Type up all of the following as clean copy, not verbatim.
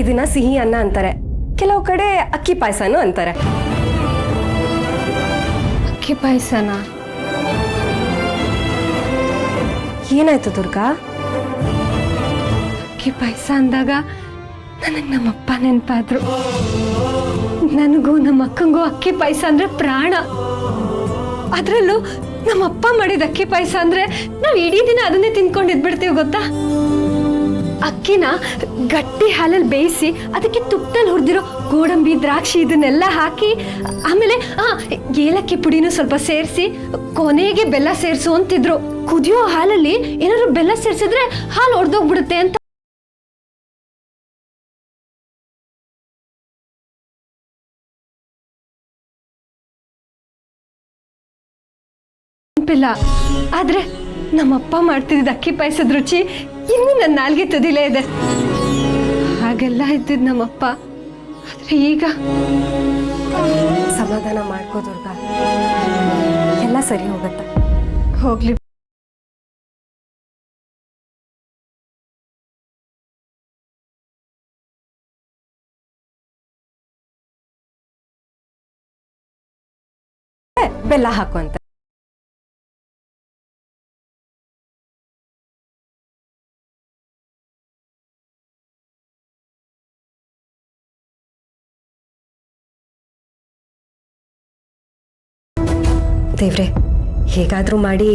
ಇದನ್ನ ಸಿಹಿ ಅನ್ನ ಅಂತಾರೆ, ಕೆಲವು ಕಡೆ ಅಕ್ಕಿ ಪಾಯಸನೂ ಅಂತಾರೆ. ಅಕ್ಕಿ ಪಾಯಸನ? ಏನಾಯ್ತು ದುರ್ಗಾ? ಅಕ್ಕಿ ಪಾಯಸ ಅಂದಾಗ ನನಗೆ ನಮ್ಮಪ್ಪ ನೆನಪಾದ್ರು. ನನಗೂ ನಮ್ಮ ಅಕ್ಕಂಗೂ ಅಕ್ಕಿ ಪಾಯಸ ಅಂದ್ರೆ ಪ್ರಾಣ. ಅದರಲ್ಲೂ ನಮ್ಮಪ್ಪ ಮಾಡಿದ ಅಕ್ಕಿ ಪಾಯಸ ಅಂದ್ರೆ ನಾವು ಇಡೀ ದಿನ ಅದನ್ನೇ ತಿನ್ಕೊಂಡಿದ್ಬಿಡ್ತೀವಿ ಗೊತ್ತಾ. ಅಕ್ಕಿನ ಗಟ್ಟಿ ಹಾಲಲ್ಲಿ ಬೇಯಿಸಿ ಅದಕ್ಕೆ ತುಪ್ಪದಲ್ಲಿ ಹುರಿದಿರೋ ಗೋಡಂಬಿ, ದ್ರಾಕ್ಷಿ ಇದನ್ನೆಲ್ಲ ಹಾಕಿ, ಆಮೇಲೆ ಏಲಕ್ಕಿ ಪುಡಿನೂ ಸ್ವಲ್ಪ ಸೇರಿಸಿ ಕೊನೆಗೆ ಬೆಲ್ಲ ಸೇರಿಸು ಅಂತಿದ್ರು. ಕುದಿಯೋ ಹಾಲಲ್ಲಿ ಏನಾದ್ರು ಬೆಲ್ಲ ಸೇರಿಸಿದ್ರೆ ಹಾಲು ಒಡೆದೋಗ್ಬಿಡುತ್ತೆ ಅಂತ. ಆದ್ರೆ ನಮ್ಮಪ್ಪ ಮಾಡ್ತಿದ್ದ ಅಕ್ಕಿ ಪಾಯಸದ ರುಚಿ ಇನ್ನೂ ನನ್ನ ನಾಲ್ಗೆ ತುದಿಲೇ ಇದೆ. ಹಾಗೆಲ್ಲ ಇದ್ದಿದ್ ನಮ್ಮಪ್ಪ, ಆದ್ರೆ ಈಗ. ಸಮಾಧಾನ ಮಾಡ್ಕೋ ದುರ್ಗಾ, ಎಲ್ಲ ಸರಿ ಹೋಗುತ್ತೆ. ಹೋಗ್ಲಿ. ಬೆಲ್ಲ ಹಾಕು ಅಂತ. ದೇವ್ರೆ, ಹೇಗಾದ್ರೂ ಮಾಡಿ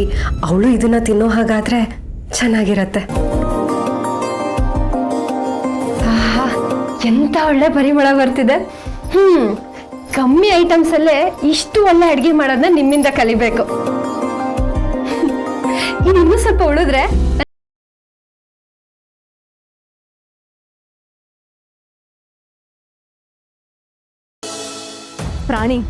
ಅವಳು ಇದನ್ನ ತಿನ್ನೋ ಹಾಗಾದ್ರೆ ಚೆನ್ನಾಗಿರತ್ತೆ. ಆಹಾ, ಎಂತ ಒಳ್ಳೆ ಪರಿಮಳ ಬರ್ತಿದೆ. ಕಮ್ಮಿ ಐಟಮ್ಸ್ ಅಲ್ಲೇ ಇಷ್ಟು ಒಳ್ಳೆ ಅಡ್ಗೆ ಮಾಡೋದನ್ನ ನಿಮ್ಮಿಂದ ಕಲಿಬೇಕು. ಇನ್ನೂ ಸ್ವಲ್ಪ ಉಳಿದ್ರೆ ಪ್ರಾಣಿ,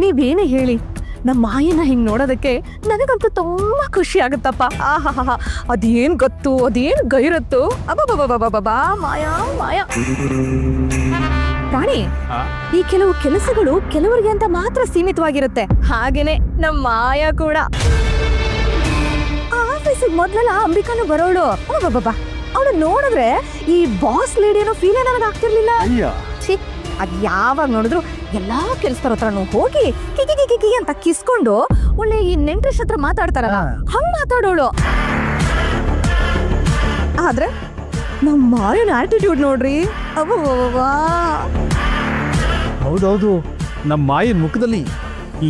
ನೀವೇನೇ ಹೇಳಿ, ನಮ್ಮ ಮಾಯನ ಹಿಂಗ್ ನೋಡೋದಕ್ಕೆ ನನಗಂತೂ ತುಂಬಾ ಖುಷಿ ಆಗುತ್ತಪ್ಪ. ಆಹಾ, ಅದೇನ್ ಗೊತ್ತು, ಅದೇನ್ ಗೈರತ್ತು. ಅಬ್ಬಬ್ಬಬ್ಬಬ್ಬಬ್ಬಾ, ಮಾಯಾ ಮಾಯಾ. ಪ್ರಾಣಿ, ಈ ಕೆಲವು ಕೆಲಸಗಳು ಕೆಲವರಿಗೆ ಅಂತ ಮಾತ್ರ ಸೀಮಿತವಾಗಿರುತ್ತೆ. ಹಾಗೇನೆ ನಮ್ಮ ಮಾಯಾ ಕೂಡ. ಆಫೀಸಿಗೆ ಮೊದ್ಲೆಲ್ಲ ಅಂಬಿಕಾನು ಬರೋಳು. ಅಬ್ಬಬ್ಬಬ್ಬಾ, ಅವಳು ನೋಡಿದ್ರೆ ಈ ಬಾಸ್ ಲೇಡಿ ಅನ್ನೋ ಫೀಲೇ ನನಗೆ ಆಗ್ತಿರ್ಲಿಲ್ಲ. ಅದ್ ಯಾವಾಗ ನೋಡಿದ್ರು ಎಲ್ಲಾ ಕೆಲ್ಸದವ್ರ ಹತ್ರನು ಹೋಗಿ ಕಿಕಿ ಅಂತ ಕಿಸ್ಕೊಂಡು ಒಳ್ಳೆ ಈ ನೆಂಟ್ರಿಸ್ ಹತ್ರ ಮಾತಾಡ್ತಾರಲ್ಲ, ಹಂಗ್ ಮಾತಾಡೋಳು. ಆದ್ರೆ ನಮ್ಮ ಮಾಯನ ಆಟಿಟ್ಯೂಡ್ ನೋಡ್ರಿ. ಅಬ್ಬಬ್ಬಾ. ಹೌದೌದು, ನಮ್ಮ ಮಾಯನ ಮುಖದಲ್ಲಿ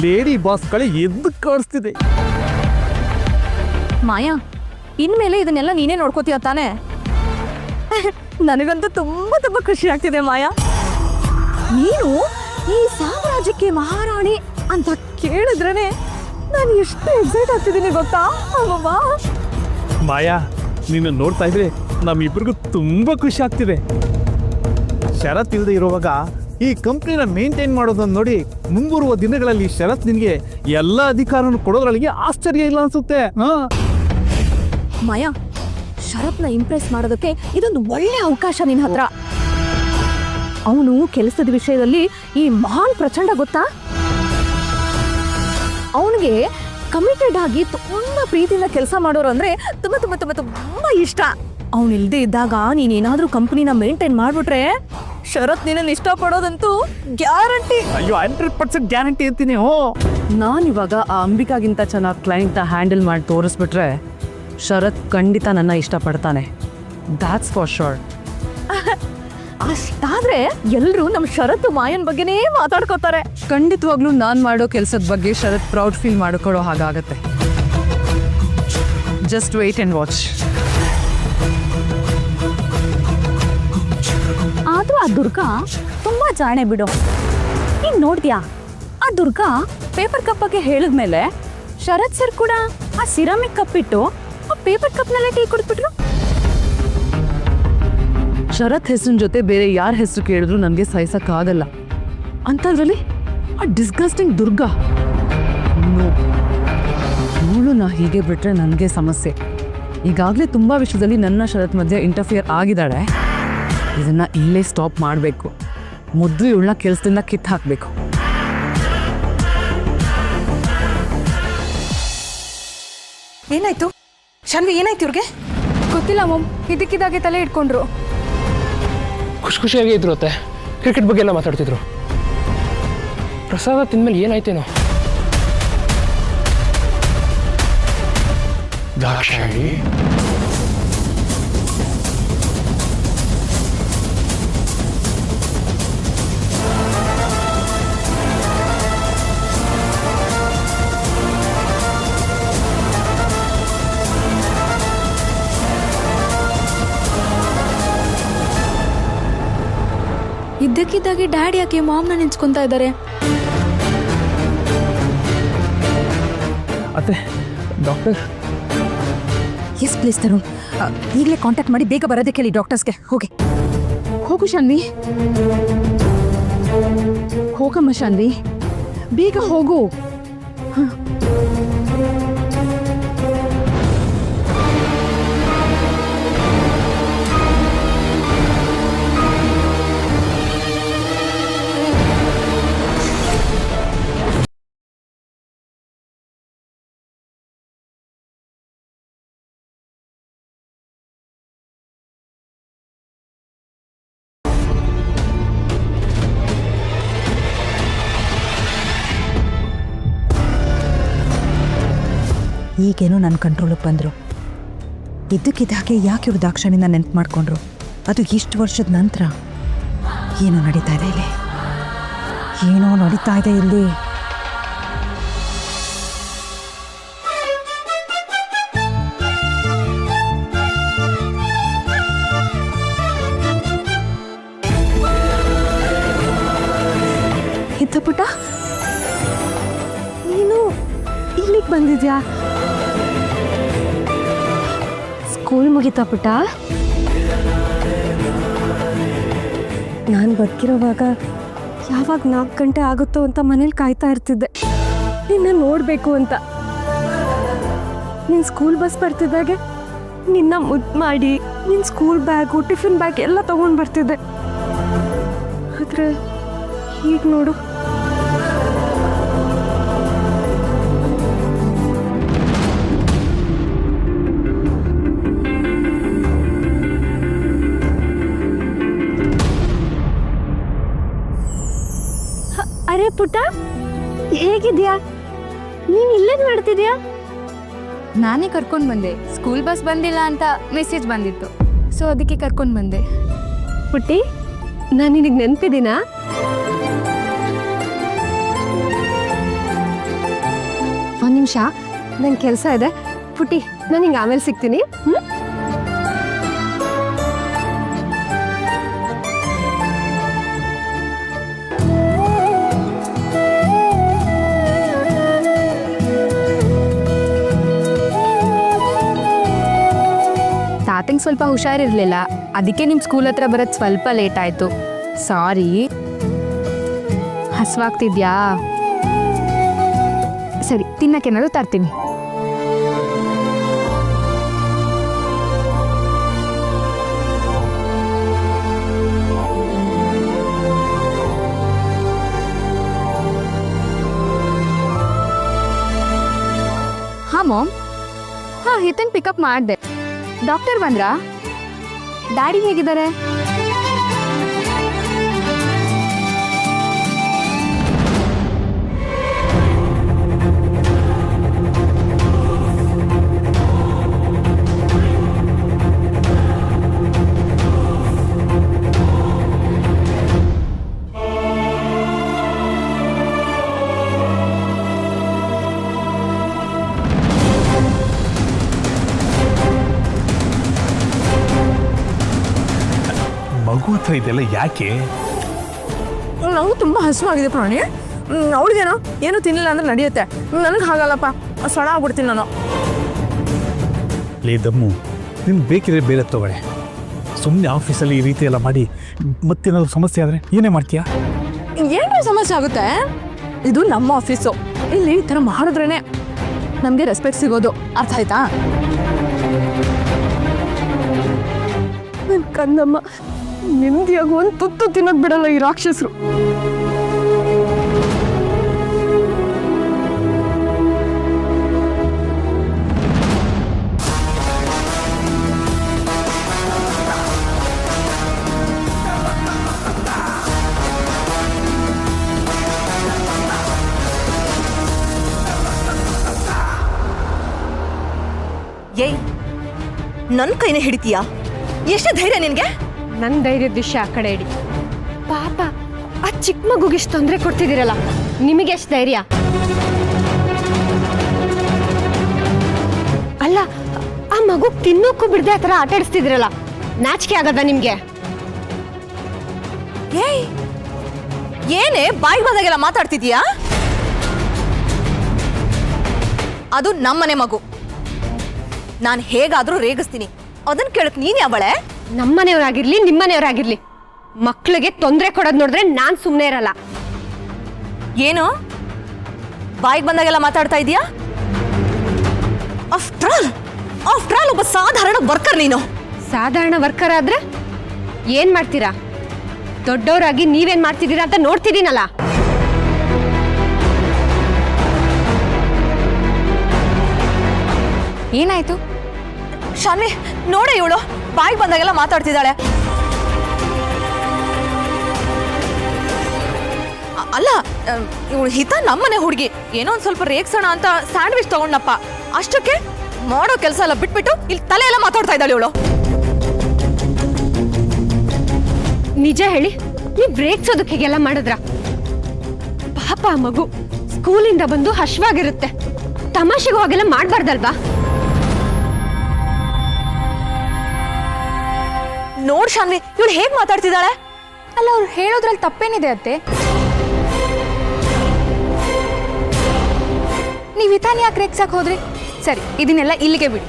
ಲೇಡಿ ಬಾಸ್ ಕಳೆ ಎದ್ದು ಕಾಣಿಸ್ತಿದೆ. ಮಾಯಾ, ಇನ್ಮೇಲೆ ಇದನ್ನೆಲ್ಲ ನೀನೇ ನೋಡ್ಕೋತೀಯ ತಾನೆ? ನನಗಂತೂ ತುಂಬಾ ತುಂಬಾ ಖುಷಿ ಆಗ್ತಿದೆ ಮಾಯಾ. ನೀನು ಈ ಸಾಮ್ರಾಜ್ಯಕ್ಕೆ ಮಹಾರಾಣಿ ಅಂತ ಕೇಳಿದ್ರೇನೆ ನಾನು ಎಷ್ಟು ಎಕ್ಸೈಟ್ ಆಗ್ತಿದ್ದೀನಿ ಗೊತ್ತಾ. ಅಮ್ಮಮ್ಮ ಮಾಯಾ, ನೀನು ನೋಡ್ತಾ ಇದ್ರೆ ನಮ್ಮಿಬ್ರಿಗೂ ತುಂಬಾ ಖುಷಿ ಆಗ್ತಿದೆ. ಶರತ್ ಇಲ್ಲದೆ ಇರುವಾಗ ಈ ಕಂಪ್ನಿನ ಮೇಂಟೈನ್ ಮಾಡೋದನ್ನ ನೋಡಿ ಮುಂಬರುವ ದಿನಗಳಲ್ಲಿ ಶರತ್ ನಿನಗೆ ಎಲ್ಲ ಅಧಿಕಾರವನ್ನು ಕೊಡೋದ್ರೊಳಗೆ ಆಶ್ಚರ್ಯ ಇಲ್ಲ ಅನ್ಸುತ್ತೆ. ಮಾಯಾ, ಶರತ್ನ ಇಂಪ್ರೆಸ್ ಮಾಡೋದಕ್ಕೆ ಇದೊಂದು ಒಳ್ಳೆ ಅವಕಾಶ ನಿನ್ನ ಹತ್ರ. ಅವನು ಕೆಲಸದ ವಿಷಯದಲ್ಲಿ ಈ ಮಹಾನ್ ಪ್ರಚಂಡ ಗೊತ್ತಾ. ಅವನಿಗೆ ಕಮಿಟೆಡ್ ಆಗಿ ತುಂಬಾ ಪ್ರೀತಿಯಿಂದ ಕೆಲಸ ಮಾಡೋರು ಅಂದ್ರೆ ತುಂಬಾ ತುಂಬಾ ತುಂಬಾ ತುಂಬಾ ಇಷ್ಟ. ಅವನಿಲ್ದೇ ಇದ್ದಾಗ ನೀನೇನಾದ್ರೂ ಕಂಪನಿನ ಮೇಂಟೈನ್ ಮಾಡ್ಬಿಟ್ರೆ ಶರತ್ ನಿನ್ನ ಇಷ್ಟಪಡೋದಂತೂ ಗ್ಯಾರಂಟಿ. ಅಯ್ಯೋ, 100% ಗ್ಯಾರಂಟಿ ಇರ್ತೀನಿ. ನಾನಿವಾಗ ಆ ಅಂಬಿಕಾಗಿಂತ ಚೆನ್ನಾಗಿ ಕ್ಲೈಂಟ್ನ ಹ್ಯಾಂಡಲ್ ಮಾಡಿ ತೋರಿಸ್ಬಿಟ್ರೆ ಶರತ್ ಖಂಡಿತ ನನ್ನ ಇಷ್ಟಪಡ್ತಾನೆ. That's for sure. ಅಷ್ಟಾದ್ರೆ ಎಲ್ರೂ ನಮ್ಮ ಶರತ್ ಮಾಯನ್ ಬಗ್ಗೆನೇ ಮಾತಾಡ್ಕೋತಾರೆ. ಖಂಡಿತವಾಗ್ಲೂ ನಾನು ಮಾಡೋ ಕೆಲಸದ ಬಗ್ಗೆ ಶರತ್ ಪ್ರೌಡ್ ಫೀಲ್ ಮಾಡ್ಕೊಳ್ಳೋ ಹಾಗಾಗತ್ತೆ. Just wait and watch. ಆದ್ರೂ ಆ ದುರ್ಗಾ ತುಂಬಾ ಜಾಣೆ ಬಿಡು. ನೀನ್ ನೋಡ್ದ್ಯಾ, ಆ ದುರ್ಗಾ ಪೇಪರ್ ಕಪ್ ಬಗ್ಗೆ ಹೇಳಿದ್ಮೇಲೆ ಶರತ್ ಸರ್ ಕೂಡ ಆ ಸಿರಾಮಿಕ್ ಕಪ್ ಇಟ್ಟು ಆ ಪೇಪರ್ ಕಪ್ನಲ್ಲೇ ಟೀ ಕುಡಿದ್ಬಿಟ್ರು. ಶರತ್ ಹೆಸರಿನ ಜೊತೆ ಬೇರೆ ಯಾರ ಹೆಸರು ಕೇಳಿದ್ರು ನನಗೆ ಸಹಿಸಕ್ಕಾಗಲ್ಲ. ಅಂಥದ್ರಲ್ಲಿ ಆ ಡಿಸ್ಗಸ್ಟಿಂಗ್ ದುರ್ಗಾ, ಇವಳು ನಾ ಹೀಗೆ ಬಿಟ್ರೆ ನನಗೆ ಸಮಸ್ಯೆ. ಈಗಾಗಲೇ ತುಂಬ ವಿಷಯದಲ್ಲಿ ನನ್ನ ಶರತ್ ಮಧ್ಯೆ ಇಂಟರ್ಫಿಯರ್ ಆಗಿದ್ದಾಳೆ. ಇದನ್ನ ಇಲ್ಲೇ ಸ್ಟಾಪ್ ಮಾಡಬೇಕು. ಮೊದಲು ಇವಳನ್ನ ಕೆಲಸದಿಂದ ಕಿತ್ತು ಹಾಕಬೇಕು. ಏನಾಯ್ತು ಶಾನ್ವಿ, ಏನಾಯ್ತು ಇವ್ರಿಗೆ? ಗೊತ್ತಿಲ್ಲ ಮಮ್, ಇದಕ್ಕಿದಾಗೆ ತಲೆ ಇಟ್ಕೊಂಡ್ರು. ಖುಷಿ ಖುಷಿಯಾಗಿ ಇದ್ರು ಅತ್ತೆ. ಕ್ರಿಕೆಟ್ ಬಗ್ಗೆ ಎಲ್ಲ ಮಾತಾಡ್ತಿದ್ರು. ಪ್ರಸಾದ ತಿಂದ್ಮೇಲೆ ಏನಾಯ್ತೇನೋ. ದಾಕ್ಷಾಯಿ ಇದ್ದಕ್ಕಿದ್ದಾಗೆ ಡ್ಯಾಡಿ ಯಾಕೆ ಮಾಮ್ನ ನೆನ್ಸ್ಕೊಂತಾ ಇದ್ದಾರೆ? ಅತ್ತೆ, ಡಾಕ್ಟರ್ ಎಸ್ ಪ್ಲೀಸ್ ತರುಣ್, ಈಗಲೇ ಕಾಂಟ್ಯಾಕ್ಟ್ ಮಾಡಿ ಬೇಗ ಬರೋದಕ್ಕೆ ಹೇಳಿ ಡಾಕ್ಟರ್ಸ್ಗೆ. ಹೋಗಿ ಹೋಗು ಶಾನ್ವಿ, ಹೋಗಮ್ಮ ಶಾನ್ವಿ, ಬೇಗ ಹೋಗು. ಈಗೇನೋ ನನ್ನ ಕಂಟ್ರೋಲಿಗೆ ಬಂದರು. ಇದ್ದಕ್ಕಿದ್ದಾಗೆ ಯಾಕೆ ಇವ್ರು ದಾಕ್ಷಾಣಿನ ನೆನ್ಪು ಮಾಡಿಕೊಂಡ್ರು? ಅದು ಇಷ್ಟು ವರ್ಷದ ನಂತರ. ಏನೋ ನಡೀತಾ ಇದೆ ಇಲ್ಲಿ, ಏನೋ ನಡೀತಾ ಇದೆ ಇಲ್ಲಿ. ಇದ್ದ ಪುಟ್ಟ, ನೀನು ಇಲ್ಲಿಗೆ ಬಂದಿದ್ಯಾ? ಸ್ಕೂಲ್ ಮುಗಿತಾ ಪುಟ್ಟ? ನಾನು ಬದುಕಿರೋವಾಗ ಯಾವಾಗ 4 ಗಂಟೆ ಆಗುತ್ತೋ ಅಂತ ಮನೇಲಿ ಕಾಯ್ತಾ ಇರ್ತಿದ್ದೆ ನಿನ್ನ ನೋಡಬೇಕು ಅಂತ. ನಿನ್ನ ಸ್ಕೂಲ್ ಬಸ್ ಬರ್ತಿದ್ದಾಗೆ ನಿನ್ನ ಮುದ್ದು ಮಾಡಿ ನಿನ್ನ ಸ್ಕೂಲ್ ಬ್ಯಾಗು ಟಿಫಿನ್ ಬ್ಯಾಗ್ ಎಲ್ಲ ತೊಗೊಂಡು ಬರ್ತಿದ್ದೆ. ಆದರೆ ಈಗ ನೋಡು, ಅರೆ ಪುಟ್ಟ, ಹೇಗಿದ್ಯಾ? ನೀನ್ ಇಲ್ಲೇನ್ ಮಾಡ್ತಿದ್ಯಾ? ನಾನೇ ಕರ್ಕೊಂಡು ಬಂದೆ. ಸ್ಕೂಲ್ ಬಸ್ ಬಂದಿಲ್ಲ ಅಂತ ಮೆಸೇಜ್ ಬಂದಿತ್ತು, ಸೊ ಅದಕ್ಕೆ ಕರ್ಕೊಂಡು ಬಂದೆ. ಪುಟ್ಟಿ, ನಾನು ನಿನಗೆ ನೆನಪಿದ್ದೀನಾ? ಒಂದು ನಿಮಿಷ, ನಂಗೆ ಕೆಲಸ ಇದೆ. ಪುಟ್ಟಿ, ನಾನು ಹಿಂಗೆ ಆಮೇಲೆ ಸಿಗ್ತೀನಿ. ತಾತಂಗೆ ಸ್ವಲ್ಪ ಹುಷಾರಿರಲಿಲ್ಲ, ಅದಕ್ಕೆ ನಿಮ್ಮ ಸ್ಕೂಲ್ ಹತ್ರ ಬರೋದು ಸ್ವಲ್ಪ ಲೇಟ್ ಆಯಿತು. ಸಾರಿ. ಹಸುವಾಗ್ತಿದ್ಯಾ? ಸರಿ, ತಿನ್ನಕ್ಕೇನಾದ್ರು ತರ್ತೀನಿ. ಹಾಂ ಮಾಮ್. ಹಾಂ, ಹಿತನ್ ಪಿಕಪ್ ಮಾಡಿದೆ. ಡಾಕ್ಟರ್ ಬಂದ್ರಾ? ಡ್ಯಾಡಿ ಹೇಗಿದ್ದಾರೆ? ಮಗು ಹತ್ರ ಇದೆಲ್ಲ ಯಾಕೆ? ನಾವು ತುಂಬ ಹಸುವಾಗಿದೆ ಪ್ರಾಣಿ. ಅವಳಿಗೇನೋ ಏನು ತಿನ್ನಿಲ್ಲ ಅಂದ್ರೆ ನಡೆಯುತ್ತೆ, ನನಗೆ ಹಾಗಲ್ಲಪ್ಪ, ಸೊಣ ಆಗ್ಬಿಡ್ತೀನಿ ನಾನು. ಲೇ ದಮ್ಮು, ನಿಮ್ಗೆ ಬೇಕಿದ್ರೆ ಬೇರೆ ತಗೊಳ್ಳಿ. ಸುಮ್ಮನೆ ಆಫೀಸಲ್ಲಿ ಈ ರೀತಿ ಎಲ್ಲ ಮಾಡಿ ಮತ್ತೇನಾದ್ರು ಸಮಸ್ಯೆ ಆದರೆ ಏನೇ ಮಾಡ್ತೀಯಾ? ಏನ್ರಿ ಸಮಸ್ಯೆ ಆಗುತ್ತೆ? ಇದು ನಮ್ಮ ಆಫೀಸು, ಇಲ್ಲಿ ಈ ಥರ ಮಾಡಿದ್ರೇ ನಮಗೆ ರೆಸ್ಪೆಕ್ಟ್ ಸಿಗೋದು. ಅರ್ಥ ಆಯ್ತಾ? ನನ್ನ ಕಂದಮ್ಮ ನೆಮ್ಮದಿಯಾಗಿ ಒಂದು ತುತ್ತು ತಿನ್ನೋದು ಬಿಡಲ್ಲ ಈ ರಾಕ್ಷಸರು. ಏಯ್ ನನ್ನ ಕೈನೇ ಹಿಡಿತೀಯಾ? ಎಷ್ಟು ಧೈರ್ಯ ನಿನ್ಗೆ? ನನ್ನ ಧೈರ್ಯದ ವಿಷಯ ಆ ಕಡೆ ಇಡಿ. ಪಾಪ ಆ ಚಿಕ್ಕ ಮಗುಗೆ ಇಷ್ಟು ತೊಂದರೆ ಕೊಡ್ತಿದ್ದೀರಲ್ಲ, ನಿಮಗೆ ಎಷ್ಟು ಧೈರ್ಯ? ಅಲ್ಲ, ಆ ಮಗು ತಿನ್ನೋಕ್ಕೂ ಬಿಡದೆ ಆ ಥರ ಆಟ ಆಡಿಸ್ತಿದ್ದೀರಲ್ಲ, ನಾಚಿಕೆ ಆಗದ ನಿಮ್ಗೆ? ಏಯ್ ಏನೇ ಬಾಯಿ ಬಂದಾಗೆಲ್ಲ ಮಾತಾಡ್ತಿದ್ಯಾ? ಅದು ನಮ್ಮನೆ ಮಗು, ನಾನು ಹೇಗಾದ್ರೂ ರೇಗಿಸ್ತೀನಿ. ಅದನ್ನ ಕೇಳಕ್ ನೀನ್ ಯಾವಳೆ? ನಮ್ಮನೆಯವರಾಗಿರ್ಲಿ ನಿಮ್ಮನೆಯವರಾಗಿರ್ಲಿ, ಮಕ್ಳಿಗೆ ತೊಂದರೆ ಕೊಡೋದು ನೋಡಿದ್ರೆ ನಾನ್ ಸುಮ್ಮನೆ ಇರಲ್ಲ. ಏನು ಬಾಯಿಗೆ ಬಂದಾಗೆಲ್ಲ ಮಾತಾಡ್ತಾ ಇದೀಯಾ? ಆಫ್ಟರ್ ಆಲ್ ಒಬ್ಬ ಸಾಧಾರಣ ವರ್ಕರ್ ನೀನು. ಸಾಧಾರಣ ವರ್ಕರ್ ಆದ್ರೆ ಏನ್ ಮಾಡ್ತೀರಾ? ದೊಡ್ಡವರಾಗಿ ನೀವೇನ್ ಮಾಡ್ತಿದ್ದೀರಾ ಅಂತ ನೋಡ್ತಿದ್ದೀನಲ್ಲ. ಏನಾಯ್ತು? ಶಾನ್ವಿ ನೋಡೆ, ಇವಳು ಬಾಯಿಗೆ ಬಂದಾಗೆಲ್ಲ ಮಾತಾಡ್ತಿದ್ದಾಳೆ. ಅಲ್ಲ, ಇವಳು ಹಿತ ನಮ್ಮನೆ ಹುಡುಗಿ, ಏನೋ ಒಂದ್ ಸ್ವಲ್ಪ ರೇಗ್ಸೋಣ ಅಂತ ಸ್ಯಾಂಡ್ವಿಚ್ ತಗೊಂಡಪ್ಪ, ಅಷ್ಟಕ್ಕೆ ಮಾಡೋ ಕೆಲಸ ಎಲ್ಲ ಬಿಟ್ಬಿಟ್ಟು ಇಲ್ಲಿ ತಲೆ ಎಲ್ಲ ಮಾತಾಡ್ತಾ ಇದ್ದಾಳೆ ಇವಳು. ನಿಜ ಹೇಳಿ, ನೀವ್ ರೇಗ್ಸೋದಕ್ಕೆ ಹೀಗೆಲ್ಲ ಮಾಡಿದ್ರ? ಪಾಪ ಆ ಮಗು ಸ್ಕೂಲಿಂದ ಬಂದು ಹಶ್ವಾಗಿರುತ್ತೆ, ತಮಾಷೆಗೂ ಹಾಗೆಲ್ಲ ಮಾಡ್ಬಾರ್ದಲ್ವಾ? ನೋಡ್ ಶಾನ್ವಿ, ಇವಳು ಹೇಗ್ ಮಾತಾಡ್ತಿದ್ದಾಳೆ. ಅಲ್ಲ, ಅವ್ರು ಹೇಳೋದ್ರಲ್ಲಿ ತಪ್ಪೇನಿದೆ ಅತ್ತೆ? ನೀವು ಹಿತಾನ್ ಯಾಕೆ ರೇಗ್ಸಕ್ ಹೋದ್ರಿ? ಸರಿ, ಇದನ್ನೆಲ್ಲ ಇಲ್ಲಿಗೆ ಬಿಡಿ.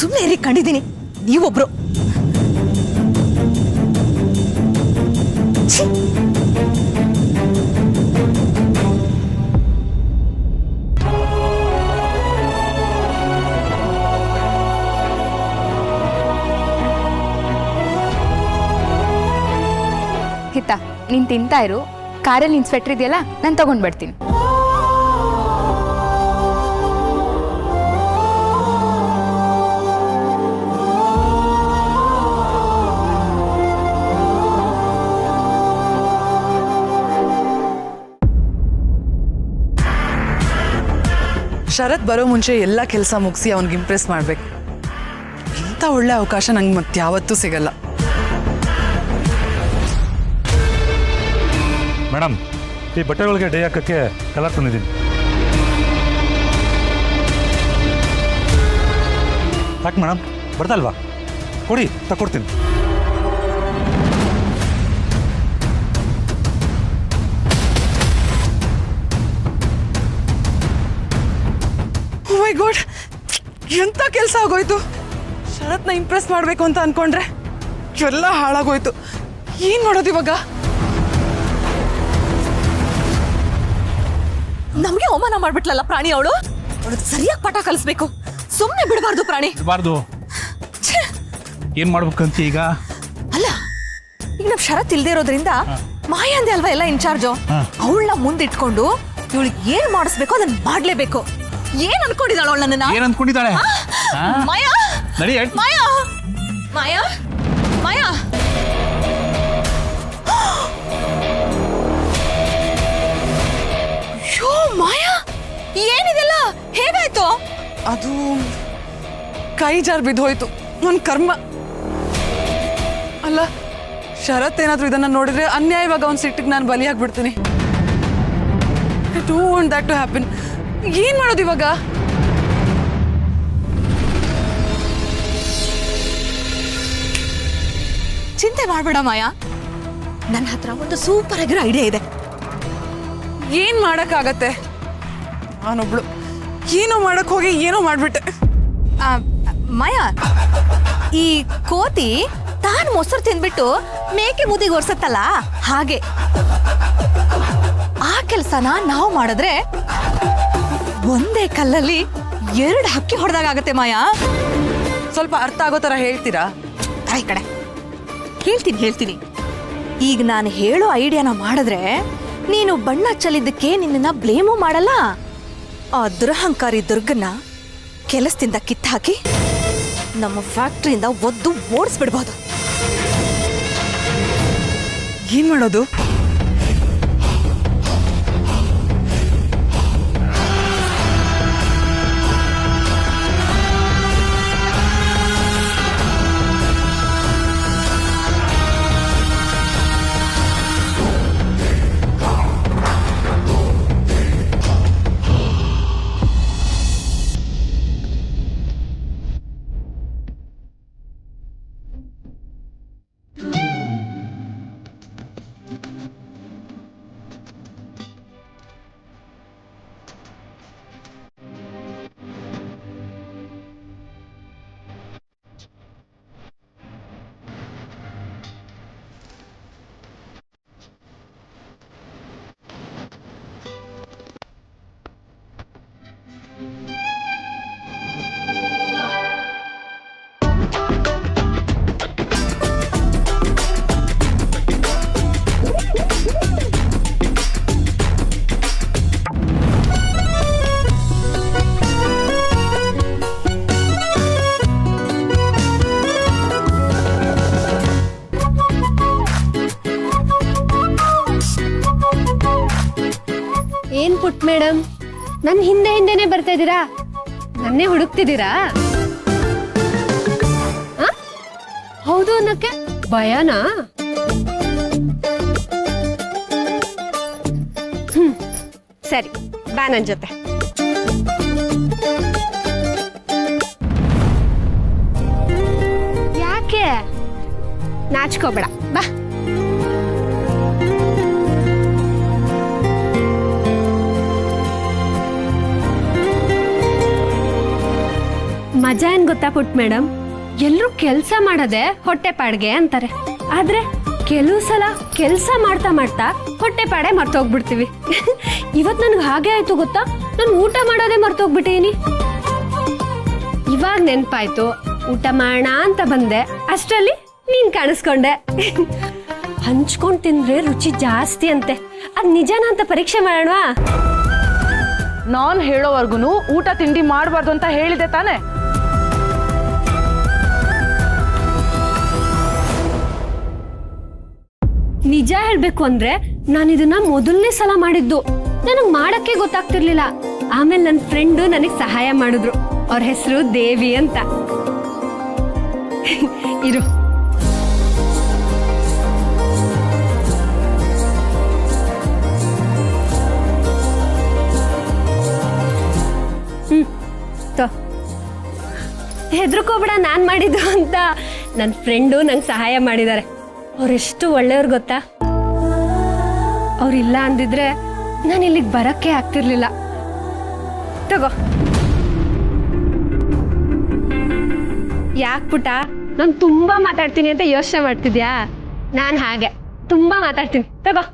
ಸುಮ್ಮನೆ ಇರಿ, ಕಂಡಿದ್ದೀನಿ ನೀವೊಬ್ರು. ಛೀ! ಹಿತ, ನೀನ್ ತಿಂತಾ ಇರು, ಕಾರಲ್ಲಿ ನಿನ್ ಸ್ವೆಟ್ರ್ ಇದೆಯಲ್ಲ, ನಾನು ತಗೊಂಡ್ ಬರ್ತೀನಿ. ಶರತ್ ಬರೋ ಮುಂಚೆ ಎಲ್ಲ ಕೆಲಸ ಮುಗಿಸಿ ಅವ್ನಿಗೆ ಇಂಪ್ರೆಸ್ ಮಾಡಬೇಕು. ಇಂಥ ಒಳ್ಳೆ ಅವಕಾಶ ನಂಗೆ ಮತ್ತೆ ಯಾವತ್ತೂ ಸಿಗಲ್ಲ. ಮೇಡಮ್, ಈ ಬಟ್ಟೆಗಳಿಗೆ ಡೈ ಹಾಕೋಕ್ಕೆ ಕಲರ್ ತಂದಿದ್ದೀನಿ. ಯಾಕೆ ಮೇಡಮ್, ಬರ್ತಲ್ವಾ? ಕೊಡಿ, ತಗೊಡ್ತೀನಿ. ಓ ಮೈ ಗಾಡ್, ಎಂಥ ಕೆಲಸ ಆಗೋಯ್ತು. ಶರತ್ನ ಇಂಪ್ರೆಸ್ ಮಾಡಬೇಕು ಅಂತ ಅನ್ಕೊಂಡ್ರೆ ಎಲ್ಲ ಹಾಳಾಗೋಯ್ತು. ಏನು ಮಾಡೋದು ಇವಾಗ? ನಮ್ಗೆ ಅವಮಾನ ಮಾಡ್ಬಿಟ್ಲಲ್ಲ ಪ್ರಾಣಿ ಅವಳು. ಅವಳಿಗೆ ಸರಿಯಾಗಿ ಪಾಠ ಕಲಿಸ್ಬೇಕು, ಸುಮ್ಮನೆ ಬಿಡಬಾರ್ದು ಪ್ರಾಣಿ. ಬಾರ್ದು. ಏನ್ ಮಾಡ್ಬೇಕಂತ ಈಗ? ಅಲ್ಲ, ಈಗ ನಮ್ ಶರತ್ ಇಲ್ದೇ ಇರೋದ್ರಿಂದ ಮಾಯಾ ಅಂದೆ ಅಲ್ವಾ ಎಲ್ಲ ಇನ್ಚಾರ್ಜು. ಅವಳನ್ನ ಮುಂದಿಟ್ಕೊಂಡು ಇವಳಿಗೆ ಏನ್ ಮಾಡಿಸ್ಬೇಕು ಅದನ್ನ ಮಾಡ್ಲೇಬೇಕು. ಏನ್ ಅನ್ಕೊಂಡಿದ್ದಾಳ ಅವಳು ನನ್ನ? ಏನ್ ಅನ್ಕೊಂಡಿದ್ದಾಳೆ? ಮಾಯಾ, ನಡಿ. ಮಾಯಾ, ಮಾಯಾ, ಮಾಯಾ. ಅಯ್ಯೋ ಮಾಯಾ, ಏನಿದೆಲ್ಲ ಹೇಗಾಯ್ತು? ಅದು ಕೈ ಜಾರ್ ಬಿದ್ದೋಯ್ತು, ನನ್ನ ಕರ್ಮ. ಅಲ್ಲ, ಶರತ್ ಏನಾದರೂ ಇದನ್ನ ನೋಡಿದ್ರೆ ಅನ್ಯಾಯವಾಗ ಅವ್ನ ಸಿಟ್ಟಿಗೆ ನಾನು ಬಲಿಯಾಗ್ಬಿಡ್ತೀನಿ. I don't want that to happen. ಏನ್ ಮಾಡೋದು ಇವಾಗ? ಚಿಂತೆ ಮಾಡ್ಬೇಡ ಮಾಯಾ, ನನ್ನ ಹತ್ರ ಒಂದು ಸೂಪರ್ ಆಗಿರೋ ಐಡಿಯಾ ಇದೆ. ಏನ್ ಮಾಡಕ್ಕಾಗತ್ತೆ? ನಾನೊಬ್ಳು ಏನೋ ಮಾಡಕ್ ಹೋಗಿ ಏನೋ ಮಾಡ್ಬಿಟ್ಟೆ. ಮಾಯಾ, ಈ ಕೋತಿ ತಾನು ಮೊಸರು ತಿಂದ್ಬಿಟ್ಟು ಮೇಕೆ ಮುದಿಗೆ ಒರ್ಸತ್ತಲ್ಲ, ಹಾಗೆ ಆ ಕೆಲಸನ ನಾವು ಮಾಡಿದ್ರೆ ಒಂದೇ ಕಲ್ಲಲ್ಲಿ 2 ಹಕ್ಕಿ ಹೊಡೆದಾಗತ್ತೆ ಮಾಯಾ. ಸ್ವಲ್ಪ ಅರ್ಥ ಆಗೋ ಥರ ಹೇಳ್ತೀರಾ? ಈ ಕಡೆ ಹೇಳ್ತೀನಿ. ಈಗ ನಾನು ಹೇಳೋ ಐಡಿಯಾನ ಮಾಡಿದ್ರೆ ನೀನು ಬಣ್ಣ ಚೆಲ್ಲಿದ್ದಕ್ಕೆ ನಿನ್ನ ಬ್ಲೇಮು ಮಾಡಲ್ಲ. ಆ ದುರಹಂಕಾರಿ ದುರ್ಗನ್ನ ಕೆಲಸದಿಂದ ಕಿತ್ತಾಕಿ ನಮ್ಮ ಫ್ಯಾಕ್ಟ್ರಿಯಿಂದ ಒದ್ದು ಓಡಿಸ್ಬಿಡ್ಬೋದು. ಏನ್ ಮಾಡೋದು? ಯಾಕೆ ಮೇಡಮ್ ನನ್ನ ಹಿಂದೆನೆ ಬರ್ತಾ ಇದ್ದೀರಾ? ನನ್ನೇ ಹುಡುಕ್ತಿದ್ದೀರಾ? ಹೌದು ಅನ್ನಕ್ಕೆ ಭಯನಾ? ಸರಿ ಬಾ ನನ್ನ ಜೊತೆ. ಯಾಕೆ ನಾಚ್ಕೋಬೇಡ, ಬಾ. ಮಜಾ ಏನ್ ಗೊತ್ತಾ ಪುಟ್ ಮೇಡಮ್, ಎಲ್ರು ಕೆಲ್ಸ ಮಾಡೋದೆ ಹೊಟ್ಟೆ ಪಾಡ್ಗೆ ಅಂತಾರೆ. ಆದ್ರೆ ಕೆಲವು ಸಲ ಕೆಲ್ಸ ಮಾಡ್ತಾ ಮಾಡ್ತಾ ಹೊಟ್ಟೆ ಪಾಡೆ ಮರ್ತೋಗ್ಬಿಡ್ತೀವಿ. ಇವತ್ ನನ್ಗೆ ಹಾಗೆ ಆಯ್ತು ಗೊತ್ತಾ, ನಾನು ಊಟ ಮಾಡೋದೇ ಮರ್ತೋಗ್ಬಿಟ್ಟೀನಿ. ಇವಾಗ ನೆನ್ಪಾಯ್ತು, ಊಟ ಮಾಡೋಣ ಅಂತ ಬಂದೆ, ಅಷ್ಟರಲ್ಲಿ ನೀನ್ ಕಾಣಿಸ್ಕೊಂಡೆ. ಹಂಚ್ಕೊಂಡ್ ತಿಂದ್ರೆ ರುಚಿ ಜಾಸ್ತಿ ಅಂತೆ, ಅದ್ ನಿಜಾನ ಅಂತ ಪರೀಕ್ಷೆ ಮಾಡೋಣವಾ? ನಾನು ಹೇಳೋವರ್ಗು ಊಟ ತಿಂಡಿ ಮಾಡಬಾರ್ದು ಅಂತ ಹೇಳಿದೆ ತಾನೆ. ನಿಜ ಹೇಳ್ಬೇಕು ಅಂದ್ರೆ ನಾನು ಇದನ್ನ ಮೊದಲನೇ ಸಲ ಮಾಡಿದ್ದು. ನನಗ್ ಮಾಡಕ್ಕೆ ಗೊತ್ತಾಗ್ತಿರ್ಲಿಲ್ಲ. ಆಮೇಲೆ ನನ್ನ ಫ್ರೆಂಡು ನನಗ್ ಸಹಾಯ ಮಾಡಿದ್ರು. ಅವ್ರ ಹೆಸರು ದೇವಿ ಅಂತ. ಇರು. ಹೆದರ್ಕೋಬೇಡ, ನಾನ್ ಮಾಡಿದ್ದು ಅಂತ. ನನ್ನ ಫ್ರೆಂಡು ನಂಗೆ ಸಹಾಯ ಮಾಡಿದ್ದಾರೆ. ಅವರೆಷ್ಟು ಒಳ್ಳೆಯವ್ರು ಗೊತ್ತಾ? ಅವ್ರಿಲ್ಲ ಅಂದಿದ್ರೆ ನಾನು ಇಲ್ಲಿಗೆ ಬರಕ್ಕೆ ಆಗ್ತಿರ್ಲಿಲ್ಲ. ತಗೋ. ಯಾಕೆ ಪುಟ, ನಾನು ತುಂಬಾ ಮಾತಾಡ್ತೀನಿ ಅಂತ ಯೋಚನೆ ಮಾಡ್ತಿದ್ಯಾ? ನಾನು ಹಾಗೆ ತುಂಬಾ ಮಾತಾಡ್ತೀನಿ. ತಗೋ.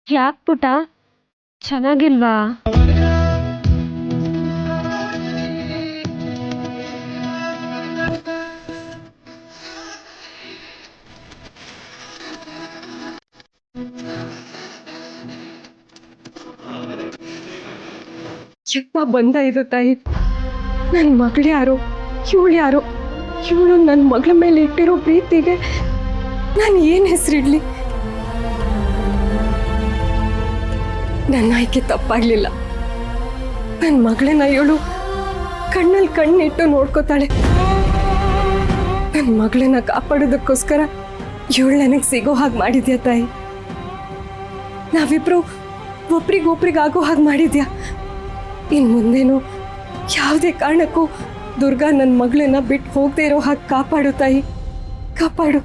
ಯಾಕೆ ಪುಟ, ಚೆನ್ನಾಗಿಲ್ವಾ? ಯಪ್ಪ ಬಂದ ಇದು ತಾಯಿ, ನನ್ನ ಮಗಳು ಯಾರು, ಇವಳು ಯಾರು, ಇವಳು ನನ್ನ ಮಗಳ ಮೇಲೆ ಇಟ್ಟಿರೋ ಪ್ರೀತಿಗೆ ನಾನು ಏನು ಹೆಸರಿಡ್ಲಿ? ನನ್ನ ಆಯ್ಕೆ ತಪ್ಪಾಗ್ಲಿಲ್ಲ. ನನ್ನ ಮಗಳನ್ನ ಇವಳು ಕಣ್ಣಲ್ಲಿ ಕಣ್ಣಿಟ್ಟು ನೋಡ್ಕೋತಾಳೆ. ನನ್ನ ಮಗಳನ್ನ ಕಾಪಾಡೋದಕ್ಕೋಸ್ಕರ ಇವಳು ನನಗೆ ಸಿಗೋ ಹಾಗೆ ಮಾಡಿದ್ಯಾ ತಾಯಿ. ನಾವಿಬ್ರು ಒಬ್ರಿಗೊಬ್ರಿಗಾಗೋ ಹಾಗೆ ಮಾಡಿದ್ಯಾ. ಇನ್ನು ಮುಂದೇನು ಯಾವುದೇ ಕಾರಣಕ್ಕೂ ದುರ್ಗಾ ನನ್ನ ಮಗಳನ್ನ ಬಿಟ್ಟು ಹೋಗದೆ ಇರೋ ಹಾಗೆ ಕಾಪಾಡು ತಾಯಿ, ಕಾಪಾಡು.